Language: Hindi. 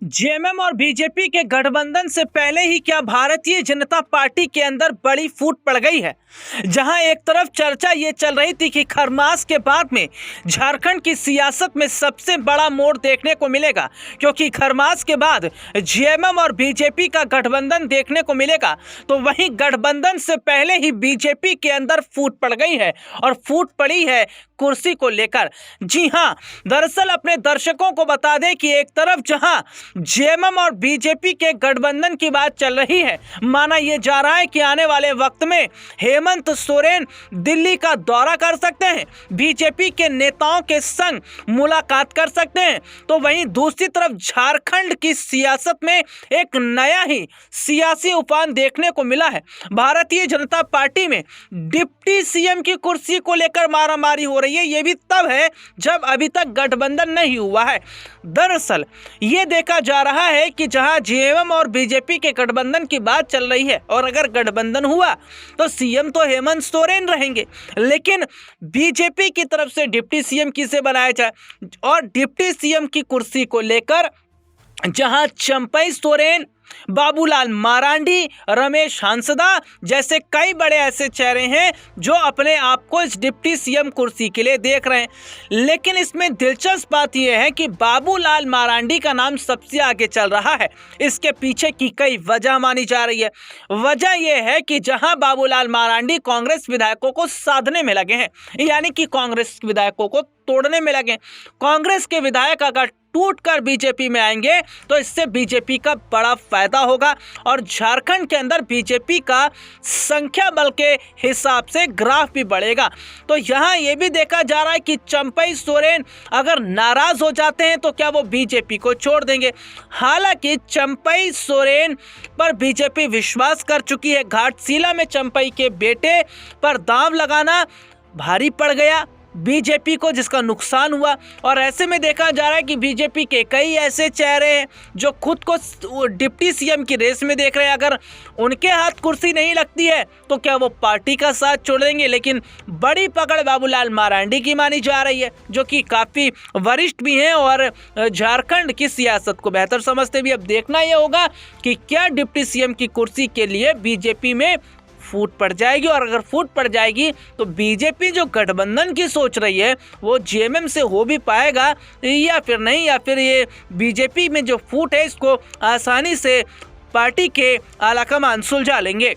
जेएमएम और बीजेपी के गठबंधन से पहले ही क्या भारतीय जनता पार्टी के अंदर बड़ी फूट पड़ गई है। जहां एक तरफ चर्चा ये चल रही थी कि खरमास के बाद में झारखंड की सियासत में सबसे बड़ा मोड़ देखने को मिलेगा, क्योंकि खरमास के बाद जेएमएम और बीजेपी का गठबंधन देखने को मिलेगा, तो वहीं गठबंधन से पहले ही बीजेपी के अंदर फूट पड़ गई है और फूट पड़ी है कुर्सी को लेकर। जी हां, दरअसल अपने दर्शकों को बता दें कि एक तरफ जहां जेएमएम और बीजेपी के गठबंधन की बात चल रही है, माना यह जा रहा है कि आने वाले वक्त में हेमंत सोरेन दिल्ली का दौरा कर सकते हैं, बीजेपी के नेताओं के संग मुलाकात कर सकते हैं, तो वहीं दूसरी तरफ झारखंड की सियासत में एक नया ही सियासी उफान देखने को मिला है। भारतीय जनता पार्टी में डिप्टी सीएम की कुर्सी को लेकर मारामारी हो रही है। यह भी तब है जब अभी तक गठबंधन नहीं हुआ है। दरअसल ये देखा जा रहा है कि जहां जेएमएम और बीजेपी के गठबंधन की बात चल रही है और अगर गठबंधन हुआ तो सीएम तो हेमंत सोरेन रहेंगे, लेकिन बीजेपी की तरफ से डिप्टी सीएम किसे बनाया जाए, और डिप्टी सीएम की कुर्सी को लेकर जहां चंपई सोरेन, बाबूलाल मरांडी, रमेश हांसदा जैसे कई बड़े ऐसे चेहरे हैं जो अपने आप को इस डिप्टी सीएम कुर्सी के लिए देख रहे हैं। लेकिन इसमें दिलचस्प बात यह है कि बाबूलाल मरांडी का नाम सबसे आगे चल रहा है। इसके पीछे की कई वजह मानी जा रही है। वजह यह है कि जहां बाबूलाल मरांडी कांग्रेस विधायकों को साधने में लगे हैं, यानी कि कांग्रेस विधायकों को तोड़ने में लगे। कांग्रेस के विधायक अगर टूट कर बीजेपी में आएंगे तो इससे बीजेपी का बड़ा फायदा होगा और झारखंड के अंदर बीजेपी का संख्या बल के हिसाब से ग्राफ भी बढ़ेगा। तो यहाँ ये भी देखा जा रहा है कि चंपई सोरेन अगर नाराज हो जाते हैं तो क्या वो बीजेपी को छोड़ देंगे। हालांकि चंपई सोरेन पर बीजेपी विश्वास कर चुकी है। घाटशिला में चंपई के बेटे पर दांव लगाना भारी पड़ गया बीजेपी को, जिसका नुकसान हुआ। और ऐसे में देखा जा रहा है कि बीजेपी के कई ऐसे चेहरे हैं जो खुद को डिप्टी सीएम की रेस में देख रहे हैं। अगर उनके हाथ कुर्सी नहीं लगती है तो क्या वो पार्टी का साथ छोड़ेंगे। लेकिन बड़ी पकड़ बाबूलाल मरांडी की मानी जा रही है, जो कि काफ़ी वरिष्ठ भी हैं और झारखंड की सियासत को बेहतर समझते भी। अब देखना यह होगा कि क्या डिप्टी सीएम की कुर्सी के लिए बीजेपी में फूट पड़ जाएगी, और अगर फूट पड़ जाएगी तो बीजेपी जो गठबंधन की सोच रही है वो जेएमएम से हो भी पाएगा या फिर नहीं, या फिर ये बीजेपी में जो फूट है इसको आसानी से पार्टी के आलाकमान सुलझा लेंगे।